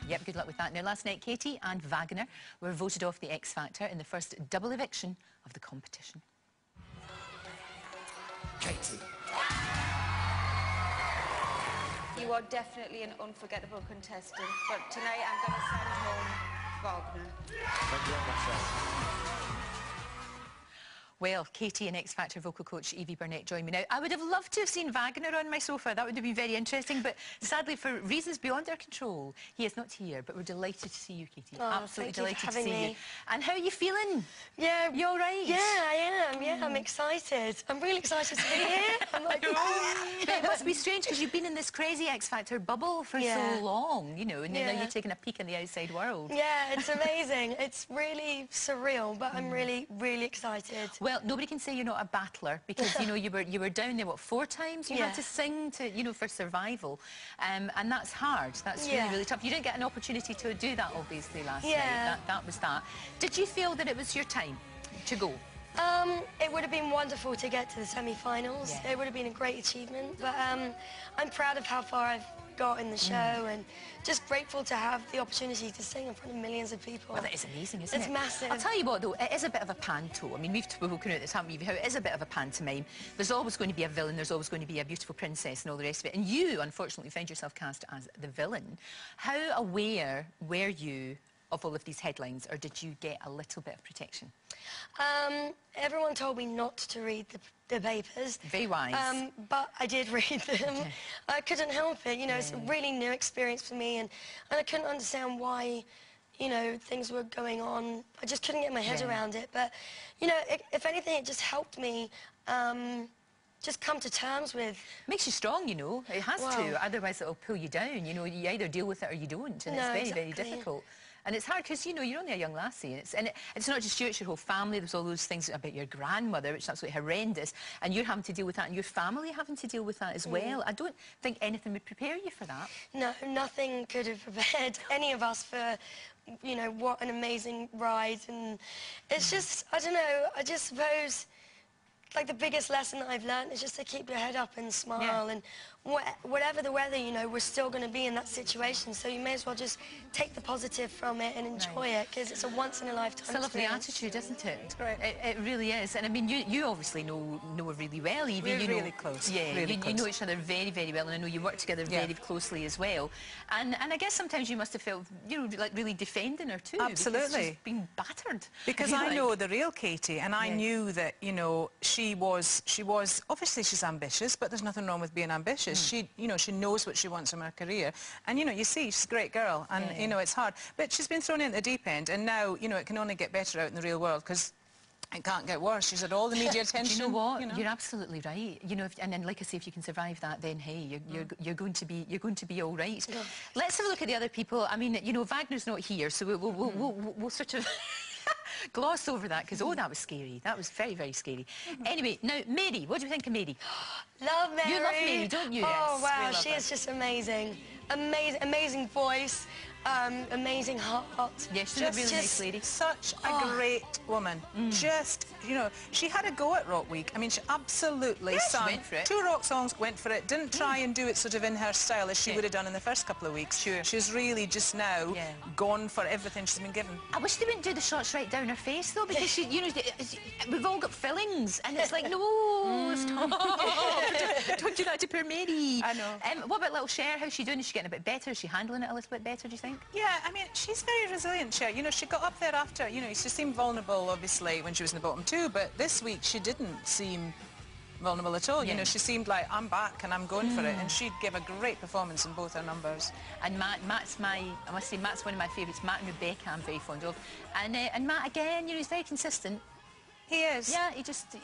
Yep, good luck with that. Now, last night, Katie and Wagner were voted off the X Factor in the first double eviction of the competition. Katie. You are definitely an unforgettable contestant, but tonight I'm going to send home Wagner. Thank you very much, sir. Well, Katie and X Factor vocal coach Evie Burnett join me now. I would have loved to have seen Wagner on my sofa. That would have been very interesting, but sadly, for reasons beyond our control, he is not here. But we're delighted to see you, Katie. Oh, absolutely delighted to see me. you. And how are you feeling? Yeah. You all right? Yeah, I am. Yeah, I'm excited. I'm really excited to be here. I'm like, But it must be strange because you've been in this crazy X Factor bubble for so long, you know, and now you're taking a peek in the outside world. Yeah, it's amazing. It's really surreal, but I'm really, really excited. Well, nobody can say you're not a battler because, you know, you were down there, what, 4 times? You had to sing to, you know, for survival. And that's hard. That's really, really tough. You didn't get an opportunity to do that, obviously, last night. That was that. Did you feel that it was your time to go? It would have been wonderful to get to the semi-finals. Yeah. It would have been a great achievement. But I'm proud of how far I've got in the show and just grateful to have the opportunity to sing in front of millions of people. Well, that is amazing, isn't it? It's massive. I'll tell you what, though, it is a bit of a panto. I mean, we've spoken about this, haven't we? How it is a bit of a pantomime. There's always going to be a villain, there's always going to be a beautiful princess and all the rest of it. And you, unfortunately, found yourself cast as the villain. How aware were you of all of these headlines, or did you get a little bit of protection? Everyone told me not to read the papers. Very wise. But I did read them. I couldn't help it, you know, it's a really new experience for me, and I couldn't understand why, you know, things were going on. I just couldn't get my head around it. But, you know, if anything, it just helped me just come to terms with... Makes you strong, you know. It has to, otherwise it'll pull you down. You know, you either deal with it or you don't, and it's very, very difficult. And it's hard because, you know, you're only a young lassie. And it's not just you, it's your whole family. There's all those things about your grandmother, which is absolutely horrendous. And you're having to deal with that, and your family having to deal with that as well. I don't think anything would prepare you for that. No, nothing could have prepared any of us for, you know, what an amazing ride. And it's just, I don't know, I just suppose... like, the biggest lesson that I've learned is just to keep your head up and smile, and whatever the weather, you know, we're still going to be in that situation, so you may as well just take the positive from it and enjoy it, because it's a once-in-a-lifetime It's a lovely attitude, isn't it? It's great. It really is. And, I mean, you obviously know her really well, Evie. We're really close. Yeah, really you know each other very, very well, and I know you work together very closely as well. And I guess sometimes you must have felt, you know, like really defending her too. Absolutely. Because she's been battered. Because I know the real Katie, and I knew that, you know, she was, obviously she's ambitious, but there's nothing wrong with being ambitious. She, you know, she knows what she wants from her career. And, you know, you see, she's a great girl, and, you know, it's hard. But she's been thrown in at the deep end, and now, you know, it can only get better out in the real world, because it can't get worse. She's had all the media attention. Do you know what? You know? You're absolutely right. You know, and then, like I say, if you can survive that, then hey, you're going to be all right. Yeah. Let's have a look at the other people. I mean, you know, Wagner's not here, so we'll sort of gloss over that, because that was scary. That was very, very scary. Anyway, now Mary, what do you think of Mary? Love Mary. You love Mary, don't you? Oh wow, she is just amazing. Amazing voice. Amazing heart. Yeah, she's a really nice lady. Such a great woman. Just, you know, she had a go at Rock Week. I mean, she absolutely sang. She went for it. 2 rock songs, went for it. Didn't try and do it sort of in her style as she would have done in the first couple of weeks. Sure. She's really just now gone for everything she's been given. I wish they wouldn't do the shots right down her face, though, because she, you know, we've all got fillings, and it's like, no, stop. Don't do that to poor Mary. I know. What about little Cher? How's she doing? Is she getting a bit better? Is she handling it a little bit better, do you think? Yeah, I mean, she's very resilient, Cher. You know, she got up there after, you know, she seemed vulnerable, obviously, when she was in the bottom 2, but this week she didn't seem vulnerable at all. You know, she seemed like, I'm back and I'm going for it, and she'd give a great performance in both her numbers. And Matt's I must say, Matt's one of my favourites. Matt and Rebecca I'm very fond of. And Matt, again, you know, he's very consistent. He is. Yeah, he just...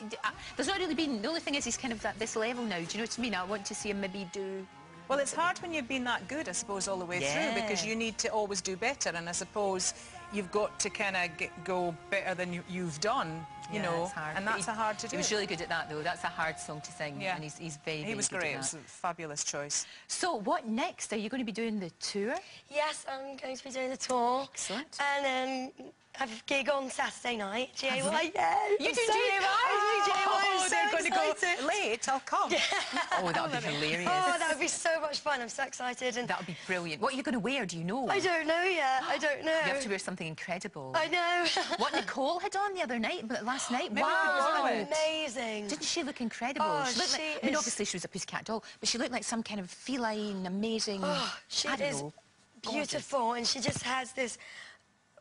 there's not really been... The only thing is he's kind of at this level now, do you know what I mean? I want to see him maybe do... Well, it's hard when you've been that good, I suppose, all the way through, because you need to always do better, and I suppose you've got to kind of go better than you've done, you know, and that's hard to do. He was really good at that, though. That's a hard song to sing, and he's very, very He was good great. at It was that. a fabulous choice. So, what next? Are you going to be doing the tour? Yes, I'm going to be doing the tour. Excellent. And then have a gig on Saturday night. GAY, yeah. You do GAY? Oh, they're going to go late. I'll come. Yeah. Oh, that would be hilarious. Oh, that would be so much fun. I'm so excited. And that would be brilliant. What are you going to wear? Do you know? I don't know yet. I don't know. You have to wear something incredible. I know. What Nicole had on the other night, last night. Maybe wow, it was amazing. Didn't she look incredible? Oh, she looked like, I mean, obviously she was a pussycat doll, but she looked like some kind of feline, amazing. Oh, she I don't is know, beautiful, and she just has this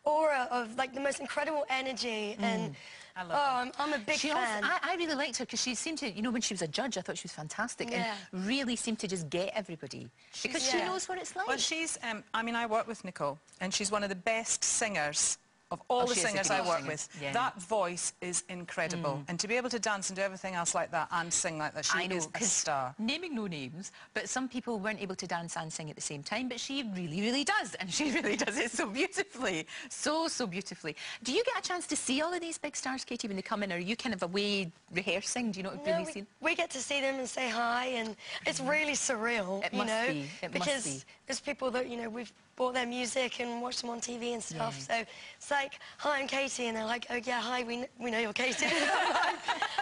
aura of like the most incredible energy. And I love I'm a big fan. I really liked her because she seemed to, you know, when she was a judge, I thought she was fantastic and really seemed to just get everybody because she knows what it's like. Well, she's, I mean, I work with Nicole, and she's one of the best singers of all the singers I work with. Yeah. That voice is incredible. And to be able to dance and do everything else like that and sing like that, she is a star. Naming no names, but some people weren't able to dance and sing at the same time, but she really, really does, and she really does it so beautifully. So beautifully. Do you get a chance to see all of these big stars, Katie, when they come in, or are you kind of away rehearsing? Do you know what really seen? We get to see them and say hi, and it's really surreal, It must be. It because must be. there's people that, you know, we've bought their music and watched them on TV and stuff, so it's like, hi, I'm Katie, and they're like, oh yeah, hi, we know you're Katie.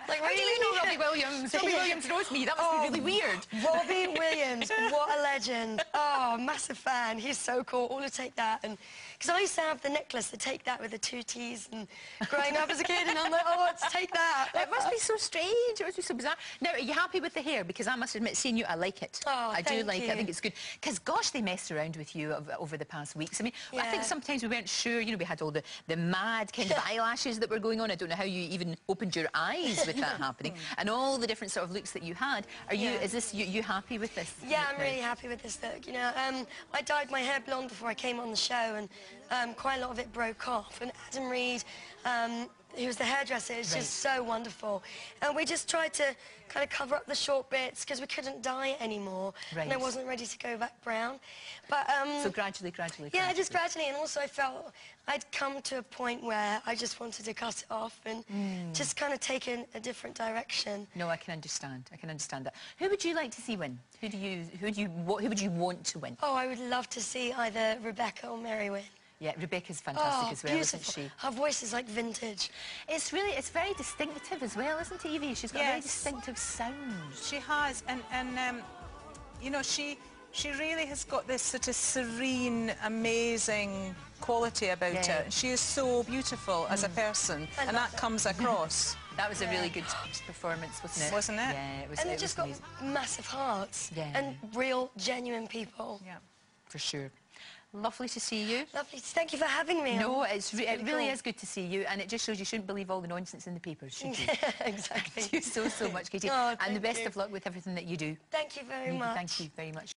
Like, How do you know Robbie Williams? Robbie Williams knows me. That must be really weird. Robbie Williams, what a legend. Oh, massive fan. He's so cool. All to Take That. And because I used to have the necklace, the Take That with the 2 T's, and growing up as a kid, and I'm like, oh, it's Take That. It must be so strange. It must be so bizarre. Now, are you happy with the hair? Because I must admit, seeing you, I like it. Oh, I do like it. I you. think it's good. Because, gosh, they messed around with you over the past weeks. I mean, I think sometimes we weren't sure. You know, we had all the mad kind of eyelashes that were going on. I don't know how you even opened your eyes with that happening. And all the different sort of looks that you had. Are you? Is this you happy with this? Yeah, I'm really happy with this look. You know, I dyed my hair blonde before I came on the show, and quite a lot of it broke off. And Adam Reed, who was the hairdresser, is just so wonderful. And we just tried to kind of cover up the short bits because we couldn't dye it anymore, and I wasn't ready to go back brown. But so gradually. Yeah, just gradually. And also I felt I'd come to a point where I just wanted to cut it off and just kind of take in a different direction. No, I can understand. I can understand that. Who would you like to see win? Who would you want to win? Oh, I would love to see either Rebecca or Mary win. Yeah, Rebecca's fantastic as well, beautiful. isn't she? Her voice is like vintage. It's very distinctive as well, isn't it, Evie? She's got a very distinctive sound. She has, and you know, she really has got this sort of serene, amazing quality about her. She is so beautiful as a person, and that comes across. That was a really good performance, wasn't it? Wasn't it? Yeah, it was. And they it just was got amazing. massive hearts and real, genuine people. Yeah, for sure. Lovely to see you. Lovely. Thank you for having me. No, it really is good to see you, and it just shows you shouldn't believe all the nonsense in the papers, should you? Exactly. Thank you so much, Katie. Oh, and the thank best you. of luck with everything that you do. Thank you very much. Thank you very much.